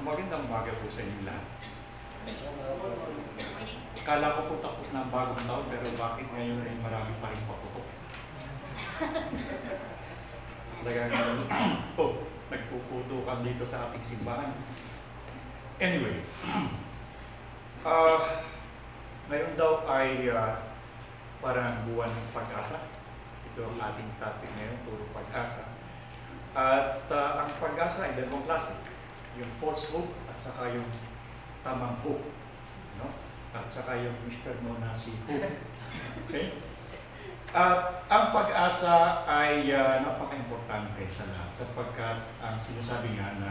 Magandang umaga po sa inyo lahat. Kala ko po tapos na ang bagong taon, pero bakit ngayon ay marami pa rin paputok? Talagang nagpuputukan dito sa ating simbahan. Anyway, ngayon daw ay parang buwan ng pag-asa. Ito ang ating topic ngayon, puro pag-asa. At ang pag-asa ay dalawang klase. Yung false hope at saka yung tamang hope. No? At saka yung Mr. No na si hope. Okay? Ang pag-asa ay napaka-importante sa lahat sapagkat ang sinasabi nga na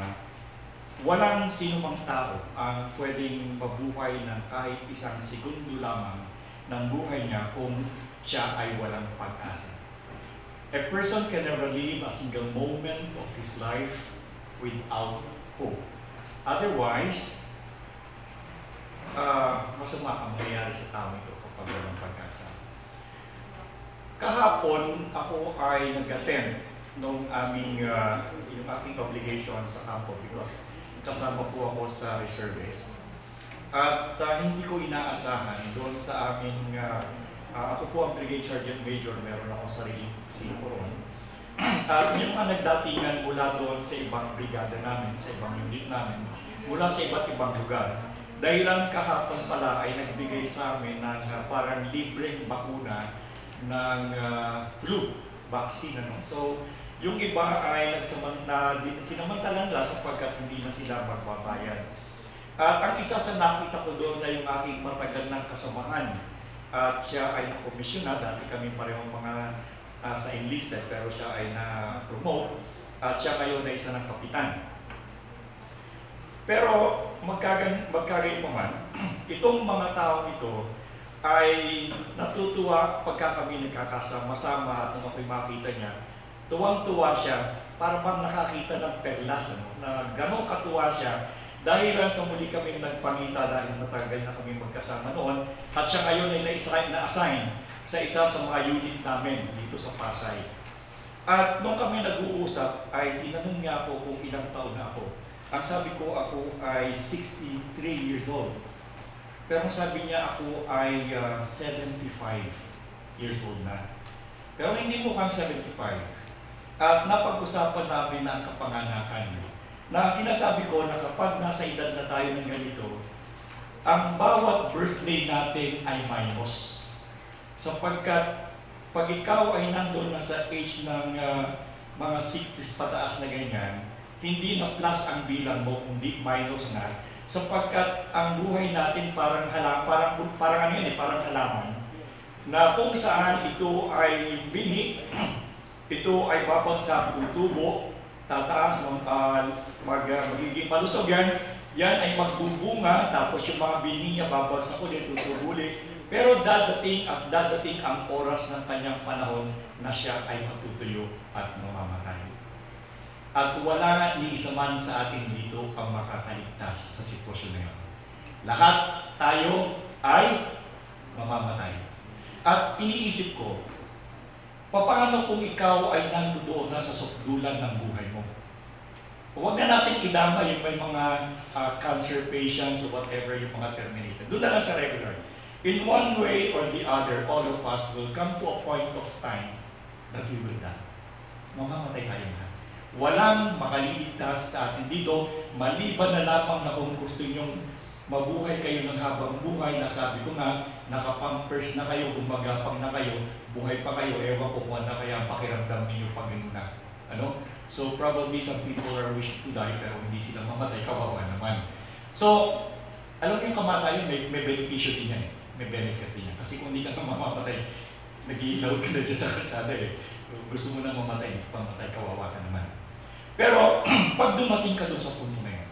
walang sinumang tao ang pwedeng mabuhay ng kahit isang segundo lamang ng buhay niya kung siya ay walang pag-asa. A person can never live a single moment of his life without hope. Otherwise, masama ang mangyayari sa tao ito kapag walang pag-asa. Kahapon, ako ay nag-attend nung yung aking obligation sa campo because kasama po ako sa reservice. At hindi ko inaasahan doon sa aming, ako po ang Brigade Sergeant Major, meron ako sariling sinipuron. At yung mga nagdatingan mula doon sa ibang brigada namin, sa ibang unit namin, mula sa iba't ibang lugar. Dahilan kahapon pala ay nagbigay sa amin ng parang libreng bakuna ng flu vaccine. Ano? So, yung iba ay sinamantalan nila sapagkat hindi na sila magbabayad. At ang isa sa nakita ko doon na yung aking matagal ng kasamahan. At siya ay nakomisyona, dati kami parehong mga sa enlisted, pero siya ay na-promote at siya ngayon ay isa ng kapitan. Pero magkagayon pa man, itong mga taong ito ay natutuwa pagka kami nagkakasama-sama at nung ako'y makita niya, tuwang-tuwa siya, para bang nakakita ng perlas, na gano'ng katuwa siya dahil sa muli kami nagpangita dahil matagal na kami magkasama noon at siya ngayon ay na-assign sa isa sa mga unit namin dito sa Pasay. At nung kami nag-uusap ay tinanong niya ako kung ilang taon na ako. Ang sabi ko ako ay 63 years old. Pero sabi niya ako ay 75 years old na. Pero hindi mukhang 75. At napag-usapan namin ang kapanganakan. Na sinasabi ko na kapag nasa edad na tayo ng ganito, ang bawat birthday natin ay minus. Sapagkat pag ikaw ay nandun na sa age ng mga 60s pataas na ganyan, hindi na plus ang bilang mo, kundi minus na. Sapagkat ang buhay natin parang parang halaman na kung saan ito ay binhi, ito ay babagsak, tutubo, tataas, magiging malusog yan ay magbubunga, tapos yung mga binhi niya babagsak ulit, tutubo ulit. Pero dadating ang oras ng kanyang panahon na siya ay matutuyo at mamamatay. At wala ni isa man sa atin dito ang makakaligtas sa sitwasyon na yun. Lahat tayo ay mamamatay. At iniisip ko, paano kung ikaw ay nandoon na sa sukdulan ng buhay mo? Huwag na natin idama yung may mga cancer patients or whatever yung mga terminated. Doon na lang sa regular. In one way or the other, all of us will come to a point of time that we will die. Mamamatay tayo na. Walang makaliligtas sa atin dito, maliban na lamang na kung gusto nyong mabuhay kayo ng habang buhay, na sabi ko nga, nakapampers na kayo, gumagapang na kayo, buhay pa kayo, ewan ko kung na kaya ang pakiramdam ninyo pag ganun na. Ano? So probably some people are wishing to die pero hindi sila mamatay, kawawa naman. So, alam mo yung kamatayan, may benepisyo din yan. May benefit din yan. Kasi kung hindi ka mamamatay, nag-iilaw ka na dyan sa kalsada eh. Gusto mo na mamatay, pamatay, kawawa ka naman. Pero, pag dumating ka doon sa punto na yun,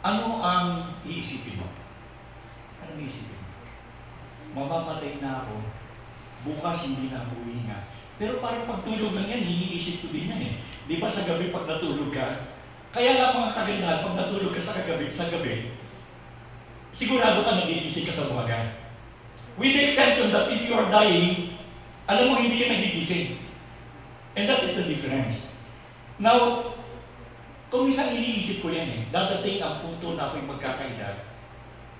ano ang iisipin mo? Anong iisipin mo? Mamamatay na ako, bukas hindi na ako hihinga. Pero parang pagtulog lang yan, iniisip ko din yan eh. Di ba sa gabi pag natulog ka, kaya lang mga kagandahan, pag natulog ka sa gabi, sigurado ka nagigising ka sa umaga. With the exception that if you are dying, alam mo, hindi ka nagigising. And that is the difference. Now, Kung minsan iniisip ko yan dadating ang punto na ako'y magkakaedad,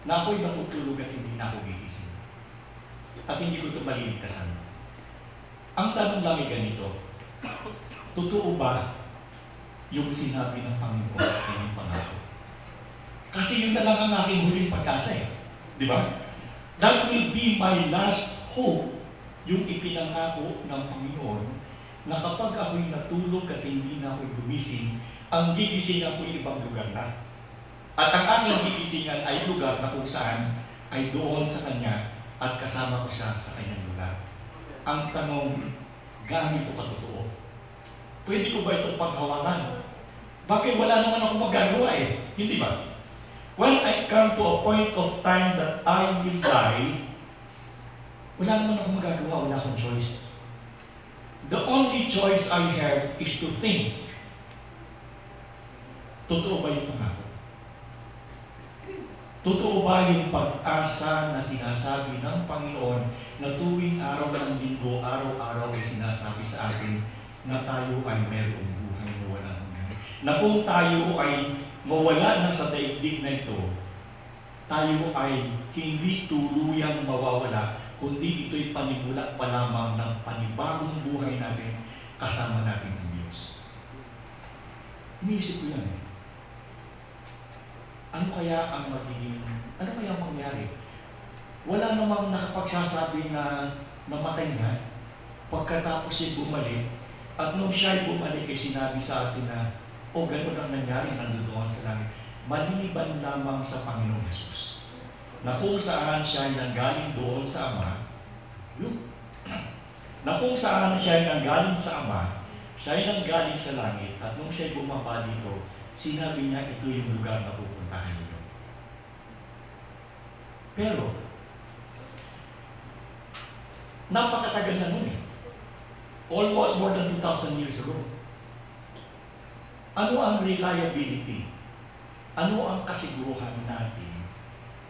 na ako'y matutulog at hindi na ako gigising. At hindi ko ito maliligtasan. Ang tanong lang ay ganito, totoo ba yung sinabi ng Panginoon sa kanyang pangako? Kasi yun na lang ang aking huling pag-asa Di ba? That will be my last hope, yung ipinangako ng Panginoon, na kapag ako'y natulog at hindi na ako'y gumising, ang gigisingan ko'y ibang lugar na. At ang aking gigisingan ay lugar na kung saan ay doon sa Kanya at kasama ko siya sa Kanyang lugar. Ang tanong, gaano ito katotoo? Pwede ko ba itong paghawakan? Bakit wala naman akong magagawa Hindi ba? When I come to a point of time that I will die, wala naman akong magagawa, wala akong choice. The only choice I have is to think, totoo ba yung pangako? Totoo ba yung pag-asa na sinasabi ng Panginoon na tuwing araw ng linggo, araw-araw ay sinasabi sa atin na tayo ay mayroong buhay na walang hanggan? Na kung tayo ay mawala na sa daigdig na ito, tayo ay hindi tuluyang mawawala, kundi ito'y panimula pa lamang ng panibagong buhay natin kasama natin ang Diyos. Iniisip ko yan Ano kaya ang mangyari? Wala namang nakapagsasabi na namatay na pagkatapos siya bumalik, at nung siya bumalik ay sinabi sa atin na ganun ang nangyari, nandoon sa langit, maliban lamang sa Panginoong Hesus, na kung saan siya nanggaling doon sa Ama, na kung saan siya nanggaling sa Ama, siya ay nanggaling sa langit, at nung siya bumaba dito, sinabi niya ito yung lugar na pupuntahan niyo. Pero, napakatagal na nun Almost more than 2,000 years ago. Ano ang reliability? Ano ang kasiguruhan natin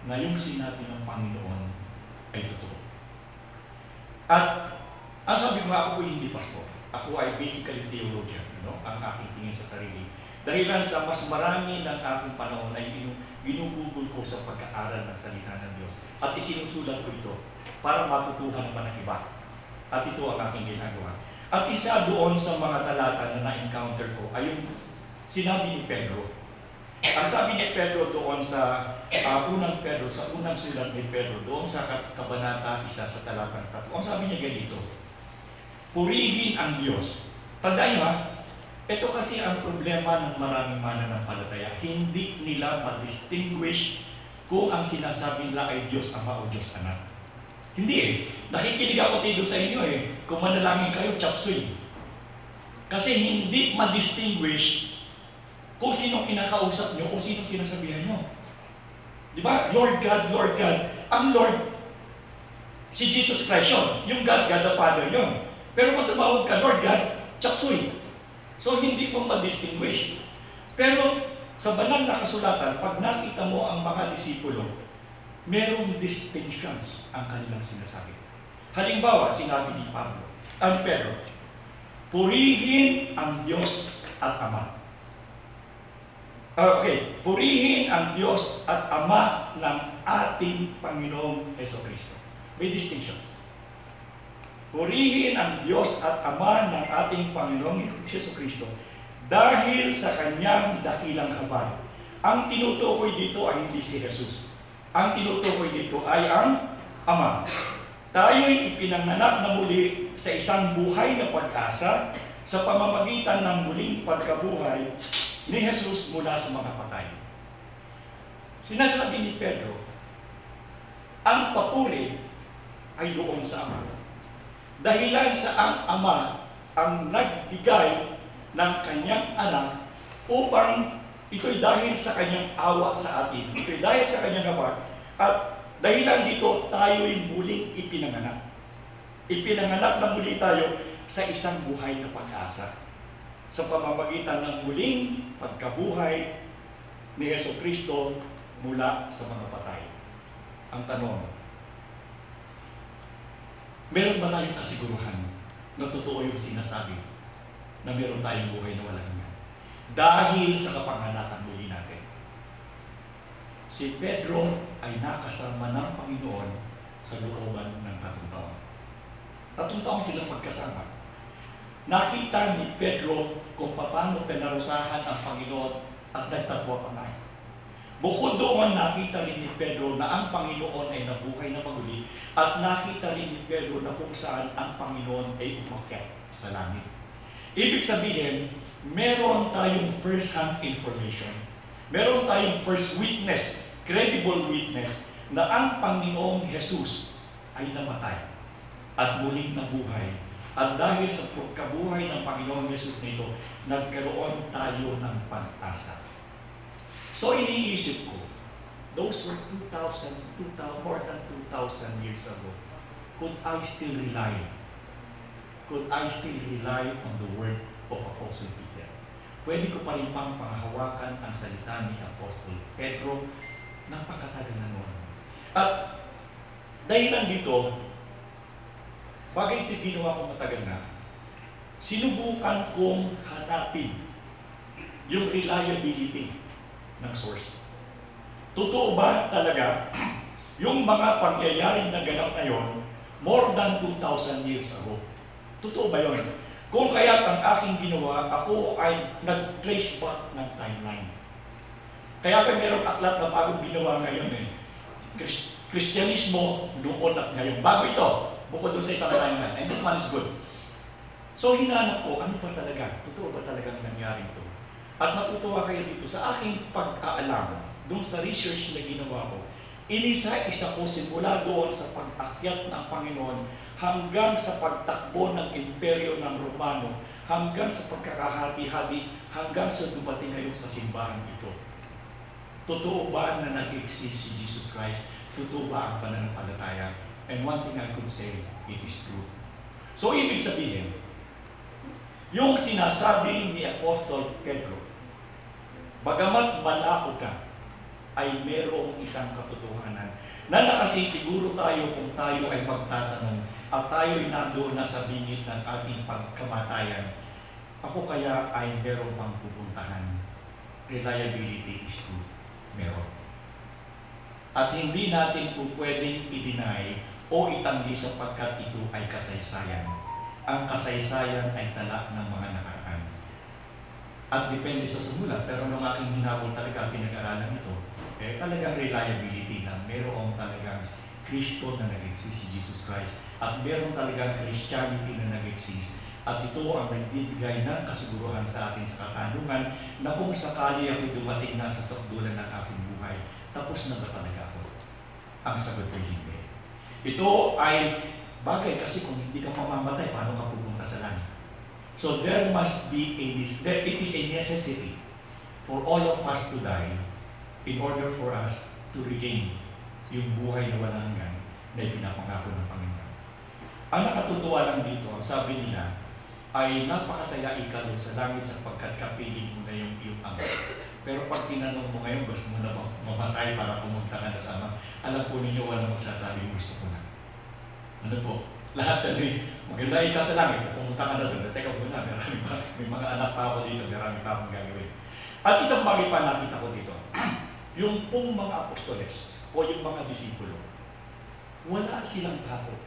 na yung sinabi ng Panginoon ay totoo? At, ang sabi ko nga, ako po hindi pastor. Ako ay basically theologian, ang aking tingin sa sarili. Dahilan sa mas marami ng aking panahon ay ginugugol ko sa pag-aaral ng salita ng Diyos. At isinusulat ko ito para matutuhan naman ng iba. At ito ang aking ginagawa. At isa doon sa mga talata na na-encounter ko ay yung sinabi ni Pedro. Ang sabi ni Pedro doon sa unang sulat ni Pedro, doon sa kabanata 1 sa talatang 3. Ang sabi niya ganito, purihin ang Diyos. Tandaan niyo ito kasi ang problema ng maraming mananampalataya. Hindi nila ma-distinguish kung ang sinasabi nila ay Diyos Ama o Diyos Anak. Hindi Nakikinig ako dito sa inyo Kung manalangin kayo, chapsuy. Kasi hindi ma-distinguish kung sino kinakausap nyo, kung sino sinasabihan nyo. Di ba? Lord God, Lord God. Ang Lord, si Jesus Christ yun. Yung God, God the Father yun. Pero kung tumawag ka, Lord God, chapsuy. So, hindi mo ma-distinguish. Pero, sa banal na kasulatan, pag nakita mo ang mga disipulo, merong distinctions ang kanilang sinasabi. Halimbawa, sinabi ni Pedro, purihin ang Diyos at Ama. Purihin ang Diyos at Ama ng ating Panginoong Jesucristo. May distinctions. Purihin ang Diyos at Ama ng ating Panginoong Jesucristo dahil sa Kanyang dakilang habag. Ang tinutukoy dito ay hindi si Jesus. Ang tinutukoy dito ay ang Ama. Tayo'y ipinanganak na muli sa isang buhay na pag-asa sa pamamagitan ng muling pagkabuhay ni Jesus mula sa mga patay. Sinasabi ni Pedro, ang papuri ay doon sa Ama. Dahilan sa ang Ama ang nagbigay ng Kanyang anak upang ito'y dahil sa Kanyang awa sa atin. Ito'y dahil sa Kanyang awa. At dahilan dito, tayo'y muling ipinanganak. Ipinanganak na muli tayo sa isang buhay na pag-asa. Sa pamamagitan ng muling pagkabuhay ni Jesucristo mula sa mga patay. Ang tanong, meron ba tayong kasiguruhan na totoo yung sinasabi na meron tayong buhay na walang hanggan? dahil sa kapanganakan muli natin. Si Pedro ay nakasama ng Panginoon sa looban ng 3 taon. 3 taon silang magkasama. Nakita ni Pedro kung paano pinarusahan ang Panginoon at nagtatwa pa nga. Bukod doon, nakita rin ni Pedro na ang Panginoon ay nabuhay na paguli at nakita rin ni Pedro na kung saan ang Panginoon ay umakyat sa langit. Ibig sabihin, meron tayong first-hand information. Meron tayong first witness, credible witness, na ang Panginoong Jesus ay namatay at muling nabuhay. At dahil sa kabuhay ng Panginoong Jesus nito, nagkaroon tayo ng pag-asa. So iniisip ko, those were more than 2,000 years ago. Could I still rely on the word of Apostle Peter? Pwede ko pa rin pang panghawakan ang salita ni Apostle Pedro, napakatagal na noon. At dahilan dito, bagay ito ginawa ko matagal na, sinubukan kong hanapin yung reliability ng source. Totoo ba talaga yung mga pangyayaring naganap ngayon more than 2,000 years ago? Totoo ba yun? Kung kaya ang aking ginawa, ako ay nag-trace back ng timeline. Kaya merong aklat na bagong ginawa ngayon Kristyanismo noon at ngayon. Bago ito, bukod doon sa isang timeline. And this one is good. So hinanap ko, ano ba talaga? Totoo ba talagang nangyari ito? At matutuwa kayo dito sa aking pag-aalam, doon sa research na ginawa ko, inisa-isa ko simula doon sa pag-akyat ng Panginoon hanggang sa pagtakbo ng imperyo ng Romano, hanggang sa pagkakahati-hati, hanggang sa dumating ngayon sa simbahan ito. Totoo ba na nag-exist si Jesus Christ? Totoo ba ang pananampalataya? And one thing I could say, it is true. So ibig sabihin, yung sinasabi ni Apostol Pedro, bagamat malako ka, ay merong isang katotohanan na nakasisiguro tayo kung tayo ay magtatanong at tayo'y nandoon na sa bingit ng ating pagkamatayan. Ako kaya ay merong pang pupuntahan. Reliability is true. Meron. At hindi natin po pwedeng i-deny o itanggi sapagkat ito ay kasaysayan. Ang kasaysayan ay tala ng mga nakaraan. At depende sa sumulat, pero nung aking hinabol talaga pinag-aralan ito, talagang reliability na merong talagang Kristo na nag-exist si Jesus Christ at meron talagang Christianity na nag-exist. At ito ang nagbibigay ng kasiguruhan sa atin sa katanungan na kung sakali ako dumating na sa sakdulan ng aking buhay, tapos na ba talaga ako? Ang sagot ko hindi. Ito ay bagay kasi kung hindi ka mamamatay, paano ka pupunta sa langit? So there must be it is a necessity for all of us to die in order for us to regain yung buhay na walang hanggan na ipinapangako ng Panginoon. Ang nakatutuwa lang dito, sabi nila, ay napakasaya ika doon sa langit sapagkat kapiling mo na yung iyong ama. Pero pag tinanong mo ngayon, gusto mo na mamatay para pumunta ka na sa ama, alam po ninyo walang magsasabi, gusto ko na. Ano po? Lahat yan maganda ika sa langit, pumunta ka na doon. Teka muna, may mga anak pa ako dito, marami pa akong gagawin. At isang bagay pa nakita ko dito, yung pong mga apostoles o yung mga disipulo, wala silang takot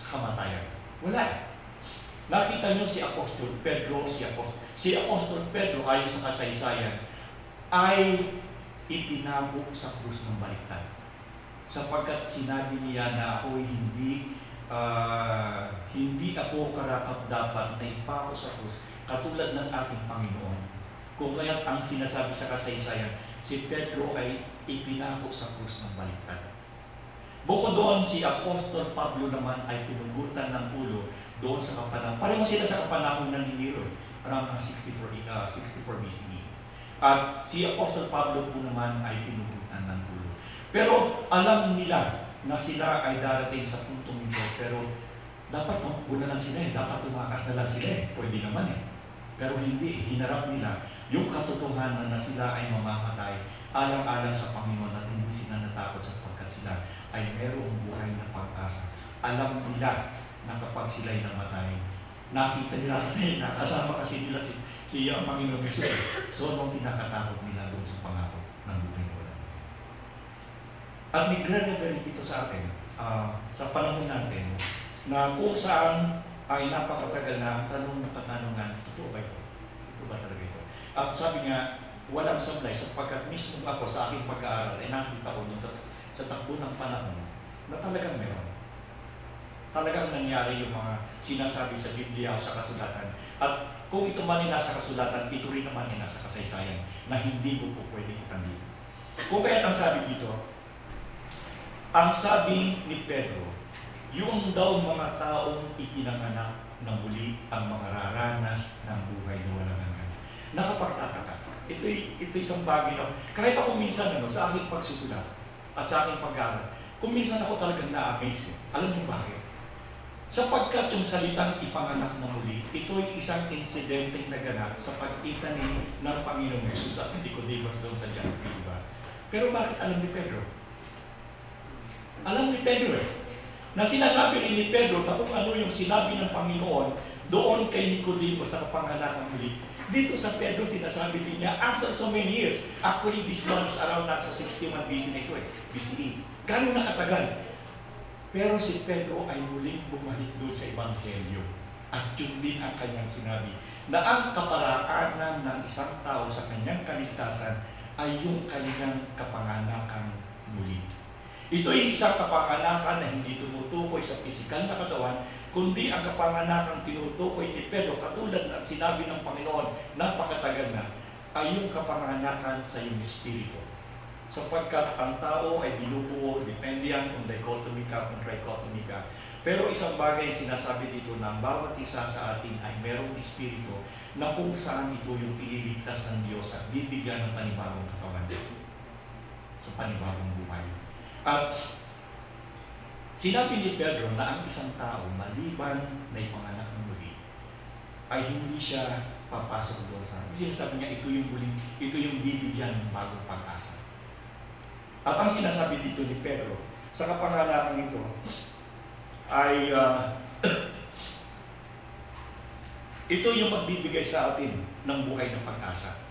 sa kamatayan. Wala. Nakita niyo si Apostol Pedro, si Apostol Pedro ayon sa kasaysayan ay ipinako sa krus ng baliktad. Sapagkat sinabi niya na ako hindi ako karapat-dapat na ipako sa krus katulad ng aking Panginoon. Kung kaya't ang sinasabi sa kasaysayan, si Pedro ay ipinako sa krus ng baliktad. Bukod doon, si Apostol Pablo naman ay pinugutan ng ulo doon sa kapanahon. Pareho sila sa kapanahon ng Nero, around 64 BCE. At si Apostol Pablo po naman ay pinugutan ng ulo. Pero alam nila na sila ay darating sa puntong ito, pero dapat tumakbo na lang sila dapat tumakas na lang sila pwede naman Pero hindi, hinarap nila yung katotohanan na sila ay mamamatay alang-alang sa Panginoon at hindi sila natakot sapagkat sila ay merong buhay na pag-asa. Alam nila na kapag sila'y namatay, nakita nila kasi, nakasama kasi nila siya ang Panginoong Yesus. So, anong tinakatakot nila doon sa pangako ng buhay na wala? At nagre-reveal dito sa atin, sa panahon natin, na kung saan ay napakatagal na ang tanong na katanungan, totoo ba ito? Ito ba talaga ito? At sabi nga, walang sablay sapagkat mismo ako sa aking pag-aaral ay nakita ko dun sa takbo ng panahon na talagang meron. Talagang nangyari yung mga sinasabi sa Biblia o sa kasulatan. At kung ito man ay nasa kasulatan, ito rin naman ay nasa kasaysayan na hindi mo po pwede itanggi. Kung kaya't ang sabi dito, ang sabi ni Pedro, yung daw mga taong ipinanganak na muli ang makararanas ng buhay na walang hanggan. Nakapagtataka. Ito isang bagay na, kahit ako minsan sa aking pagsusulat at sa aking pag-aaral, kung minsan ako talagang na-amaze. Alam niyo bakit? Sapagkat yung salitang ipanganak na muli, ito ay isang insidenteng naganap sa pagkita ng Panginoong Yesus at Nicodemus doon sa John 3, diba? Pero bakit alam ni Pedro? Alam ni Pedro na sinasabi rin ni Pedro na kung ano yung sinabi ng Panginoon doon kay Nicodemus na kapanganak ng muli. Dito sa Pedro, sinasabi din niya, after so many years, actually this one is around nasa 61 BC na ito BCE. Gano'n nakatagal? Pero si Pedro ay muling bumalik doon sa Ebanghelyo. At yun din ang kanyang sinabi, na ang kaparaanan ng isang tao sa kanyang kaligtasan ay yung kanyang kapanganakang muli. Ito ay isang kapanganakan na hindi tumutukoy sa pisikal na katawan, kundi ang kapanganakang tinutukoy ni Pedro, katulad ng sinabi ng Panginoon, napakatagal na, ay yung kapanganakan sa iyong espiritu. Sapagkat ang tao ay binubuo, depende yan kung dichotomy ka, kung trichotomy ka. Pero isang bagay sinasabi dito na bawat isa sa atin ay merong espiritu na kung saan ito yung ililigtas ng Diyos at bibigyan ng panibagong katawan sa panibagong buhay. At sinabi ni Pedro na ang isang tao maliban na ipanganak ng muli ay hindi siya papasok doon sa sinasabi niya ito yung bibigyan ng bagong pag-asa. At ang sinasabi dito ni Pedro sa kapanganakan ito ay ito yung magbibigay sa atin ng buhay ng pag-asa.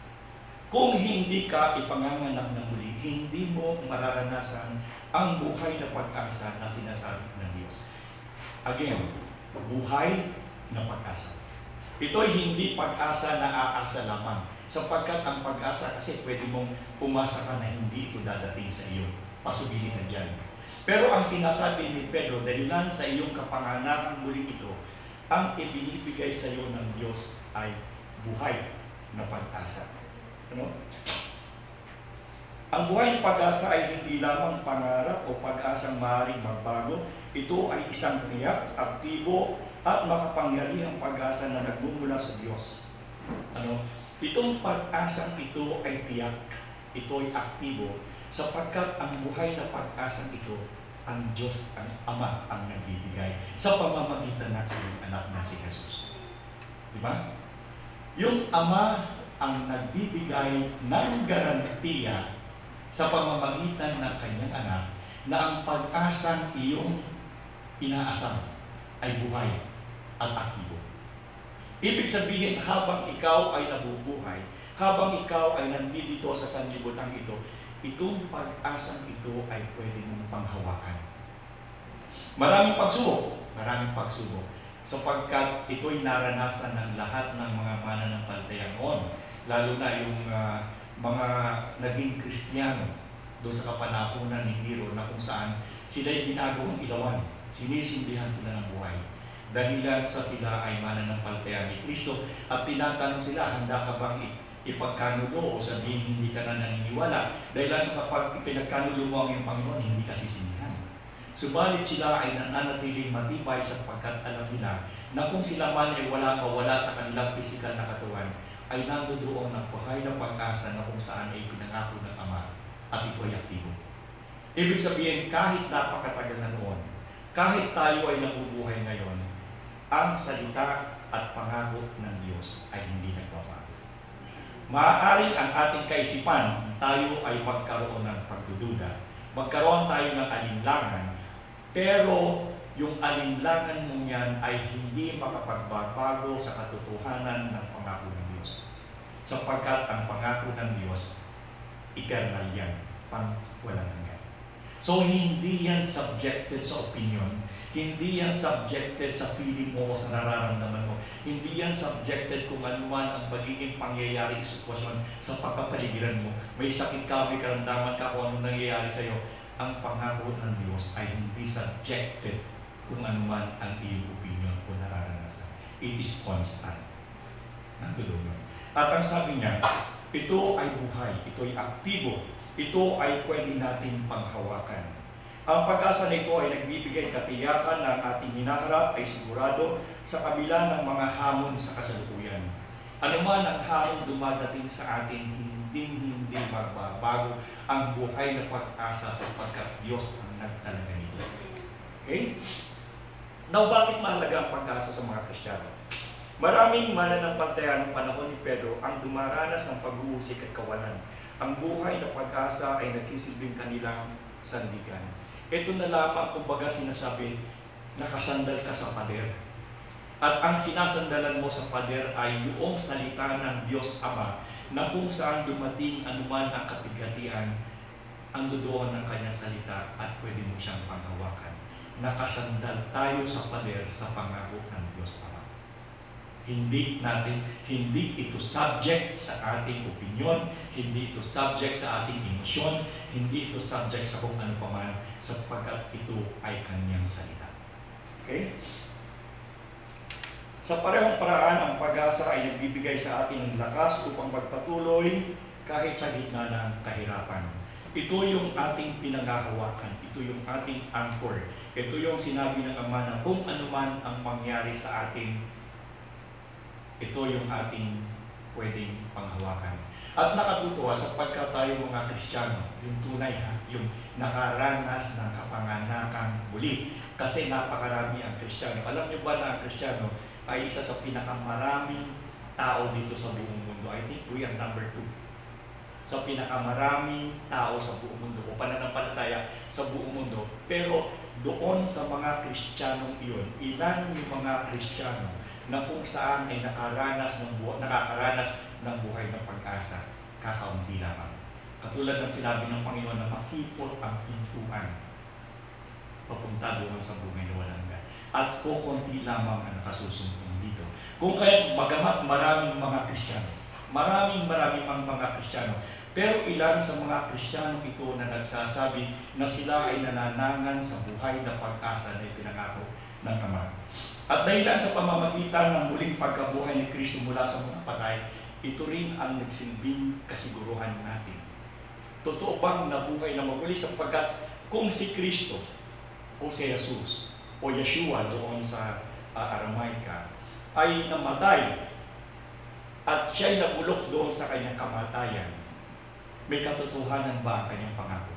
Kung hindi ka ipanganganak ng muli, hindi mo mararanasan ang buhay na pag-asa na sinasabi ng Diyos. Again, buhay na pag-asa. Ito ay hindi pag-asa na aasa lamang. Sapagkat ang pag-asa kasi pwede mong pumasa ka na hindi ito dadating sa iyo. Possibility yan. Pero ang sinasabi ni Pedro, dahilan sa iyong kapanganakan muli ito, ang ibinibigay sa iyo ng Diyos ay buhay na pag-asa. Ano? Ang buhay ng pag-asa ay hindi lamang pangarap o pag-asang maaaring magbago. Ito ay isang tiyak, aktibo, at makapangyarihang pag-asa na nagmumula sa Diyos. Ano? Itong pag-asang ito ay tiyak, ito ay aktibo, sapagkat ang buhay na pag-asang ito, ang Diyos, ang Ama, ang nagbibigay sa pamamagitan ng kanyang anak na si Jesus. Diba? Yung Ama ang nagbibigay ng garantiya sa pamamagitan ng kanyang anak na ang pag-asang iyong inaasam ay buhay at aktibo. Ibig sabihin, habang ikaw ay nabubuhay, habang ikaw ay nandito sa sanlibutan ito, itong pag-asang ito ay pwede mong panghawakan. Maraming pagsubok, sapagkat ito'y naranasan ng lahat ng mga mananampalataya noon, lalo na yung mga naging Kristiyano doon sa kapanahunan ni Nero na kung saan sila'y ginagawang ilawan, sinisindihan sila ng buhay. Dahilan sa sila ay mananampalataya ni Kristo at tinatanong sila, handa ka bang ipagkanulo o sabihin hindi ka na naniniwala? Dahil sa kapag ipinagkanulo mo ang iyong Panginoon, hindi ka sisindihan. Subalit sila ay nananatiling matibay sapagkat alam nila na kung sila man ay wala sa kanilang pisikal na katawan, ay nandoon ng buhay na pag-asa na kung saan ay pinangako ng Ama at ito ay aktibo. Ibig sabihin, kahit napakatagal na noon, kahit tayo ay nabubuhay ngayon, ang salita at pangako ng Diyos ay hindi nagbabago. Maaaring ang ating kaisipan, tayo ay magkaroon ng pagdududa, magkaroon tayo ng alinlangan, pero yung alinlangan mong yan ay hindi makapagbabago sa katotohanan ng pangako ng Diyos. sapagkat ang pangako ng Diyos, eternal yan, pang walang hanggan. So, hindi yan subjected sa opinion, hindi yan subjected sa feeling mo o sa nararamdaman mo, hindi yan subjected kung ano man ang magiging pangyayari sitwasyon sa pagpapaligiran mo. May sakit ka, may karamdaman ka, kung ano nangyayari sa iyo. Ang pangako ng Diyos ay hindi subjected kung ano man ang iyong opinion o nararanasan. It is constant. Nandoon yun. At ang sabi niya, ito ay buhay, ito ay aktibo, ito ay pwede natin panghawakan. Ang pag-asa nito ay nagbibigay katiyakan na ang ating hinaharap ay sigurado sa kabila ng mga hamon sa kasalukuyan. Ano man ang hamon dumadating sa atin, hindi magbabago ang buhay na pag-asa sapagkat Diyos ang nagtalaga nito. Okay? Now, bakit mahalaga ang pag-asa sa mga Kristiyano? Maraming mananampalataya ng panahon ni Pedro ang dumaranas ng pag-uusik at kawalan. Ang buhay na pag-asa ay nagsisilbing kanilang sandigan. Ito na lamang, kumbaga sinasabi, nakasandal ka sa pader. At ang sinasandalan mo sa pader ay yung salita ng Diyos Ama na kung saan dumating anuman ang kapigatian, ando doon ang kanyang salita at pwede mo siyang panghawakan. Nakasandal tayo sa pader sa pangako ng Diyos Ama. Hindi ito subject sa ating opinion, hindi ito subject sa ating emosyon, hindi ito subject sa kung ano paman, sapagkat ito ay kanyang salita. Okay? Sa parehong paraan, ang pag-asa ay nagbibigay sa atin ng lakas upang magpatuloy kahit sa gitna ng kahirapan. Ito yung ating pinanghahawakan, ito yung ating anchor, ito yung sinabi ng Ama na kung ano man ang mangyari sa atin, ito yung ating pwedeng panghawakan. At nakatutuwa sapagkat tayo mga Kristiyano, yung tunay yung nakaranas ng kapanganakang muli. Kasi napakarami ang Kristiyano. Alam niyo ba na ang Kristiyano ay isa sa pinakamaraming tao dito sa buong mundo? I think we are number 2. Sa pinakamaraming tao sa buong mundo o pananampalataya sa buong mundo. Pero doon sa mga Kristiyanong iyon, ilan yung mga Kristiyano na kung saan ay nakakaranas ng buhay ng pag-asa, kakaunti lamang. Katulad ng sinabi ng Panginoon na makipot ang pintuan papunta doon sa buhay na walang hanggan. At kukunti lamang ang nakasusumpong dito. Kung kaya bagamat maraming mga Kristiyano, pero ilan sa mga Kristiyano ito na nagsasabi na sila ay nananangan sa buhay na pag-asa na ipinangako ng Ama. At dahilan sa pamamagitan ng muling pagkabuhay ni Kristo mula sa mga patay, ito rin ang nagsilbing kasiguruhan natin. Totoo bang nabuhay na muli sapagkat kung si Kristo o si Jesus o Yeshua doon sa Aramaica ay namatay at siya'y nabulok doon sa kanyang kamatayan, may katotohanan ba ang kanyang pangako?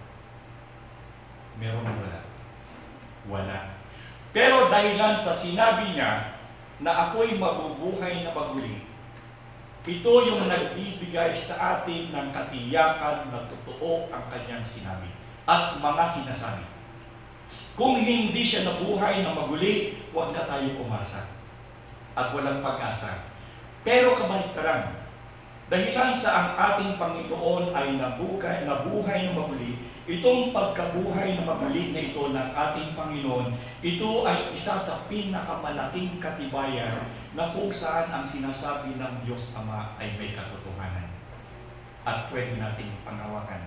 Meron o wala? Wala. Pero dahilan sa sinabi niya na ako'y mabubuhay na maguli, ito yung nagbibigay sa atin ng katiyakan na totoo ang kanyang sinabi at mga sinasabi. Kung hindi siya nabuhay na maguli, huwag na tayo umasa at walang pag-asa. Pero kabaliktaran, dahilan sa ang ating Panginoon ay nabuhay na maguli, itong pagkabuhay na maguli na ito ng ating Panginoon, ito ay isa sa pinakamalaking katibayan na kung saan ang sinasabi ng Diyos Ama ay may katotohanan at pwede nating panghawakan.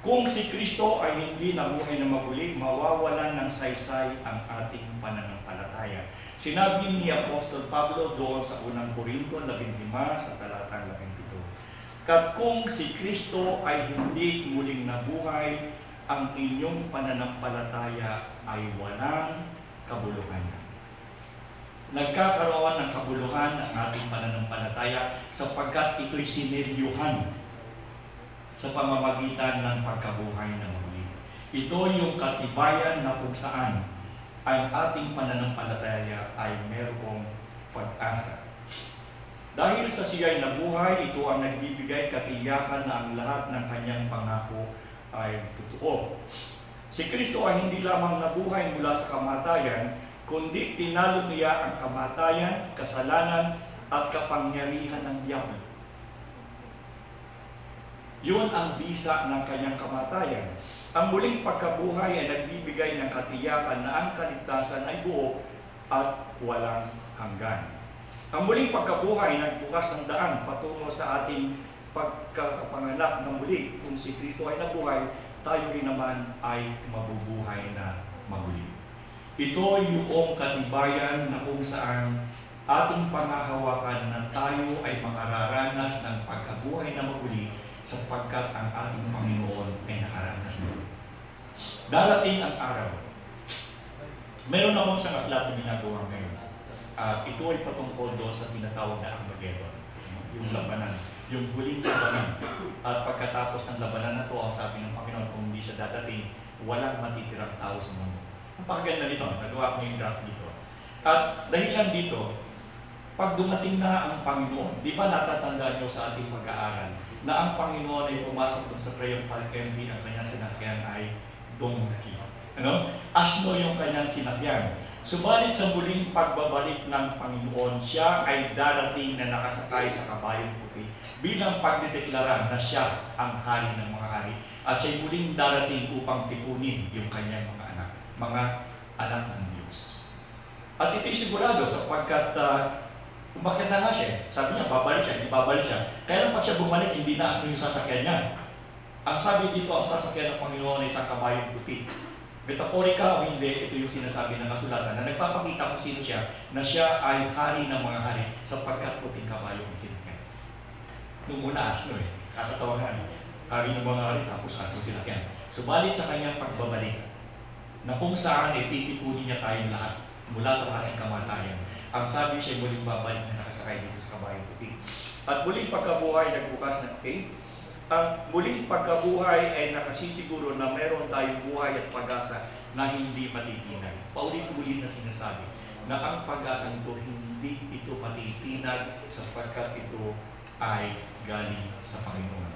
Kung si Kristo ay hindi nabuhay na maguli, mawawalan ng saysay ang ating pananampalataya. Sinabi ni Apostol Pablo doon sa unang Korinto 15 sa talatang 17. Kat kung si Kristo ay hindi muling nabuhay, ang inyong pananampalataya ay walang kabuluhan. Nagkakaroon ng kabuluhan ang ating pananampalataya sapagkat ito'y siniryuhan sa pamamagitan ng pagkabuhay ng muli. Ito yung katibayan na kung saan ang ating pananampalataya ay mayroong pag-asa. Dahil sa siya'y nabuhay, ito ang nagbibigay katiyakan na ang lahat ng kanyang pangako ay totoo. Si Kristo ay hindi lamang nabuhay mula sa kamatayan, kundi tinalo niya ang kamatayan, kasalanan, at kapangyarihan ng diablo. Yun ang bisa ng kanyang kamatayan. Ang muling pagkabuhay ay nagbibigay ng katiyakan na ang kaligtasan ay buo at walang hanggan. Ang muling pagkabuhay nagbukas ng daan patungo sa ating pagkakapanganak na muli. Kung si Kristo ay nabuhay, tayo rin naman ay mabubuhay na muli. Ito yung katibayan na kung saan ating pangahawakan na tayo ay makararanas ng pagkabuhay na muli sapagkat ang ating Panginoon ay nakaranas na. Darating ang araw. Meron akong isang aklat na ginagawa ngayon. Ito ay patungkol doon sa tinatawag na Armageddon. Yung labanan, yung huling labanan. At pagkatapos ng labanan na ito, ang sabi ng Panginoon, kung hindi siya dadating, walang matitirang tao sa mundo. Ang pagganda nito, nagawa ko yung graph dito. At dahilan dito, pag dumating na ang Panginoon, di ba natatandaan nyo sa ating pag-aaral na ang Panginoon ay pumasok dun sa triumphal entry, ang kanyang sinakyan ay donkey. Asno yung kanyang sinakyan. Subalit sa muling pagbabalik ng Panginoon, siya ay darating na nakasakay sa kabayong puti bilang pagdedeklara na siya ang hari ng mga hari. At siya'y muling darating upang tipunin yung kanyang mga anak ng Diyos. At ito'y sigurado sapagkat umakyat na nga siya. Sabi niya, babalik siya, hindi babalik siya. Kaya lang pag siya bumalik, hindi na asno yung sasakyan niya. Ang sabi dito, ang sasakyan ng Panginoon ay isang kabayong puti. Metaporika o hindi, ito yung sinasabi ng kasulatan na nagpapakita kung sino siya, na siya ay hari ng mga hari sapagkat puting kabayo ang sinakyan. Noong una, asno katatawanan. Hari ng mga hari, tapos asno sinakyan. Subalit sa kanyang pagbabalik, na kung saan titipunin niya tayong lahat mula sa ating kamatayan. Ang sabi siya muling babalik na nakasakay dito sa kabayong puti. At muling pagkabuhay nagbukas ng ang muling pagkabuhay ay nakasisiguro na meron tayong buhay at pag-asa na hindi matitinag. Paulit-ulit na sinasabi na ang pag-asa nito hindi ito matitinag sapagkat ito ay galing sa Panginoon.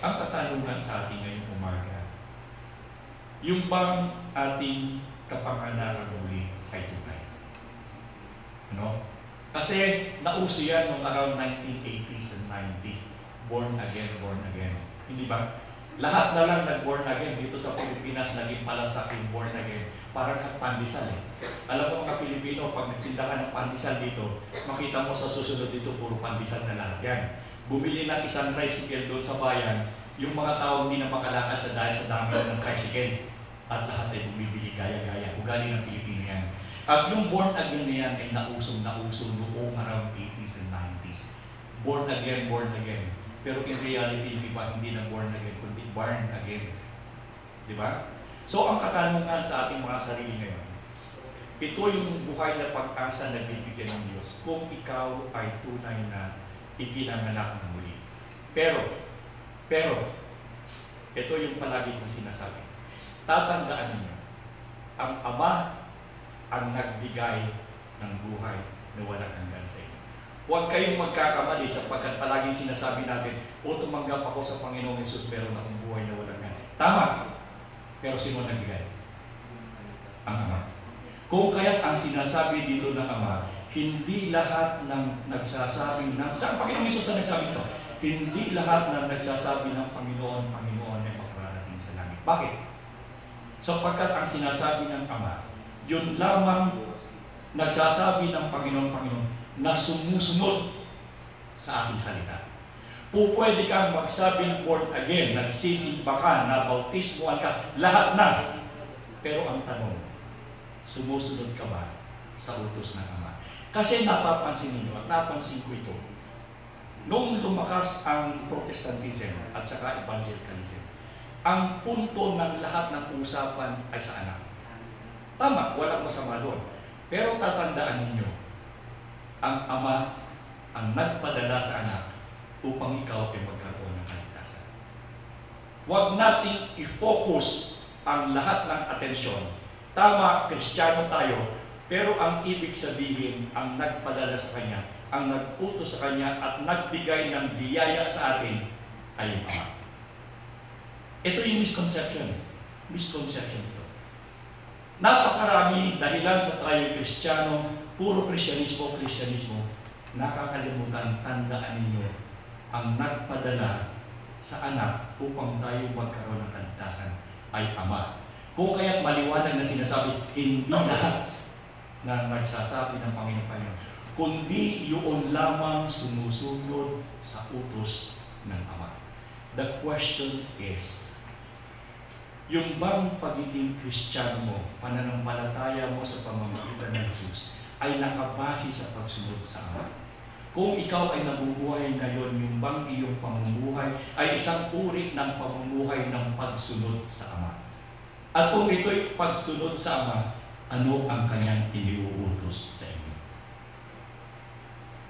Ang katanungan sa ating ngayong umaga, yung bang ating kapanganakan muli ay tunay? Kasi nauso yan noong around 1980s and 90s. Born again. Hindi ba? Lahat na lang nag-born again dito sa Pilipinas, naging palasak yung born again. Parang pandesal Alam mo mga Pilipino, pag nagtinda ka ng pandesal dito, makita mo sa susunod dito, puro pandesal na lahat yan. Bumili ng isang tricycle doon sa bayan, yung mga tao hindi na makalakad sa dahil sa dami ng tricycle. At lahat ay bumibili gaya-gaya. Ugali ng Pilipino yan. At yung born again na yan ay nausong noong around 80s and 90s. Born again. Pero in reality, hindi na born again, kundi born again. Di ba? So, ang katanungan sa ating mga sarili ngayon, ito yung buhay na pag-asa na bibigyan ng Diyos kung ikaw ay tunay na ipinanganak ng muli. Pero, ito yung palagi kong sinasabi. Tatandaan niyo, ang Ama ang nagbigay ng buhay na walang hanggan sa inyo. Huwag kayong magkakamali sapagkat palaging sinasabi natin, tumanggap ako sa Panginoong Hesus pero na akong buhay na walang hanggan. Tama! Pero sino nagbigay? Ang Ama. Kung kaya't ang sinasabi dito ng Ama, hindi lahat ng nagsasabi ng... Saan Panginoong Hesus na nagsabi ito? Hindi lahat ng nagsasabi ng Panginoon ay makararating sa langit. Bakit? Sapagkat ang sinasabi ng Ama, yun lamang nagsasabi ng Panginoon na sumusunod sa aking salita. Pwede kang magsabing born again, nagsisimba ka, nabautismoan ka, lahat na. Pero ang tanong, sumusunod ka ba sa utos ng Ama? Kasi napapansin ninyo at napansin ko ito. Noong lumakas ang Protestantism at saka Evangelicalism, ang punto ng lahat ng usapan ay sa anak. Tama, walang masama doon. Pero tatandaan ninyo, ang Ama ang nagpadala sa anak upang ikaw ay magkaroon ng kaligtasan. Huwag nating i-focus ang lahat ng atensyon. Tama, Kristiyano tayo, pero ang ibig sabihin, ang nagpadala sa Kanya, ang nag-utos sa Kanya at nagbigay ng biyaya sa atin ay ang Ama. Ito yung misconception. Misconception ito. Napakarami dahilan sa tayo Kristiyano, puro Kristyanismo, nakakalimutan, tandaan ninyo, ang nagpadala sa anak upang tayo magkaroon ng kaligtasan ay Ama. Kung kaya't maliwanag na sinasabi, hindi lahat na nagsasabi ng Panginoon, kundi yun lamang sumusunod sa utos ng Ama. The question is, yung bang pagiging Kristiyano mo, pananampalataya mo sa pamamagitan ng Jesus, ay nakabase sa pagsunod sa Ama? Kung ikaw ay nabubuhay ngayon, yung bang iyong pamumuhay ay isang uri ng pamumuhay ng pagsunod sa Ama? At kung ito'y pagsunod sa Ama, ano ang kanyang iniuutos sa inyo?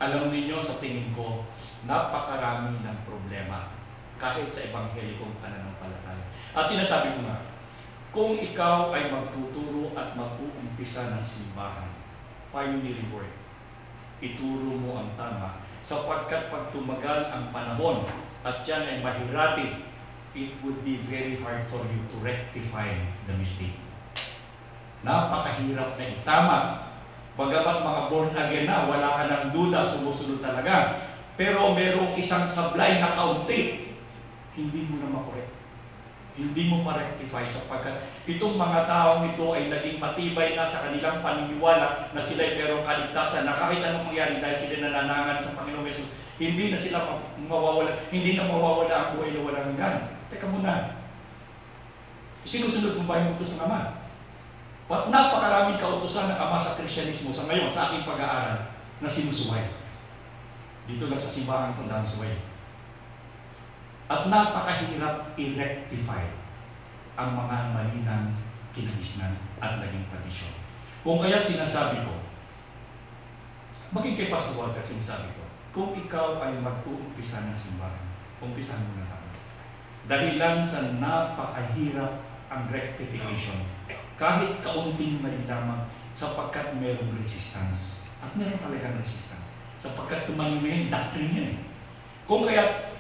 Alam niyo, sa tingin ko, napakarami ng problema kahit sa ebanghelikong pananampalataya. At sinasabi ko nga, kung ikaw ay magtuturo at mag-uumpisa ng simbahan, pioneering work, ituro mo ang tama, sapagkat pag tumagal ang panahon at yan ay mahirati, it would be very hard for you to rectify the mistake. Napakahirap na itama. Bagamat mga born again na, wala ka ng duda, sumusunod talaga. Pero merong isang sablay na kaunti, hindi mo na makorek. Hindi mo ma-rectify sapagkat itong mga taong ito ay naging matibay na sa kanilang paniniwala na sila ay merong kaligtasan na kahit anong mangyari dahil sila nananangan sa Panginoong Yesus, hindi na sila mawawala, hindi na mawawala ang buhay na walang hanggan. Teka muna, sinusunod mo ba yung utos ng Ama? Napakaraming kautusan ng Ama sa Kristyanismo sa ngayon, sa aking pag-aaral, na sinusuway. Dito lang sa simbahan kung dami suway. At napakahirap i-rectify ang mga mali ng kinagisnan at naging tradisyon. Kung kaya't sinasabi ko, maging kay Pastor Walter sinasabi ko, kung ikaw ay mag-uumpisa ng simbahan, umpisahan mo na tayo. Dahilan sa napakahirap ang rectification, kahit kaunting mali lamang, sapagkat mayroong resistance. At meron talagang resistance. Sapagkat tumanim mo yung doctrine yan. Kung kaya't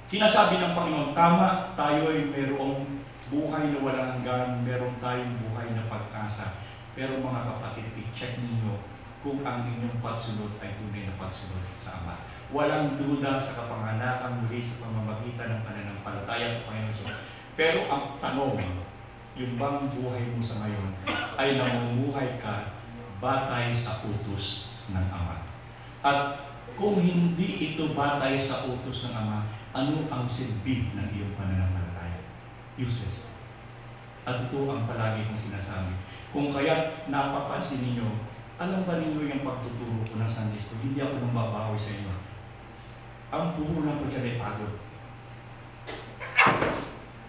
sinasabi ng Panginoon, tama, tayo ay mayroong buhay na walang hanggan, meron tayong buhay na pag-asa. Pero mga kapatid, i-check ninyo kung ang inyong pagsunod ay tunay na pagsunod sa Ama. Walang duda sa kapanganakan muli sa pamamagitan ng pananampalataya sa Panginoon. Pero ang tanong, yung bang buhay mo sa ngayon ay namumuhay ka batay sa utos ng Ama? At kung hindi ito batay sa utos ng Ama, ano ang silbi ng iyong pananampalataya? Useless. At ito ang palagi kong sinasabi. Kung kaya napapansin ninyo, alam ba ninyo yung pagtuturo ko ng Sunday School, hindi ako nang babawi sa inyo. Ang puhunan ko dyan ay pagod.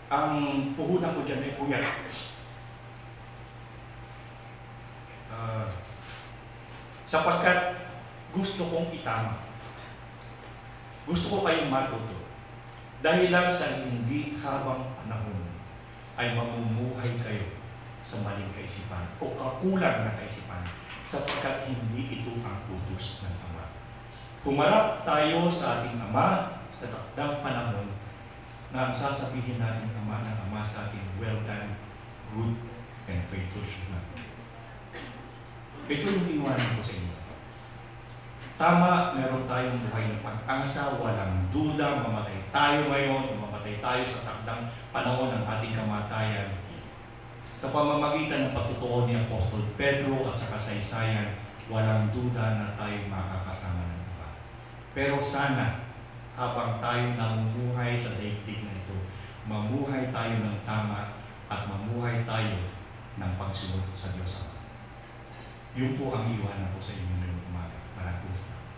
Ang puhunan ko dyan ay puyat. Sapagkat gusto kong itama. Gusto ko kayong matuto. Dahil lang sa hindi habang panahon ay mamumuhay kayo sa maling kaisipan o kakulang na kaisipan sapagkat hindi ito ang utos ng Ama. Pumarap tayo sa ating Ama sa takdang panahon na ang sasabihin natin Ama ng Ama sa ating, well done, good and faithful servant. Ito yung iwanan ko sa inyo. Tama, meron tayong buhay ng pag-asa, walang duda, mamatay tayo ngayon, mamatay tayo sa takdang panahon ng ating kamatayan. Sa pamamagitan ng pagtotoo ni Apostol Pedro at sa kasaysayan, walang duda na tayo makakasama ng iba. Pero sana, habang tayo namumuhay sa daigdig na ito, mamuhay tayo ng tama at mamuhay tayo ng pagsunod sa Diyos. Yun po ang iwanan ko sa inyo ngayong umaga. Maraming salamat.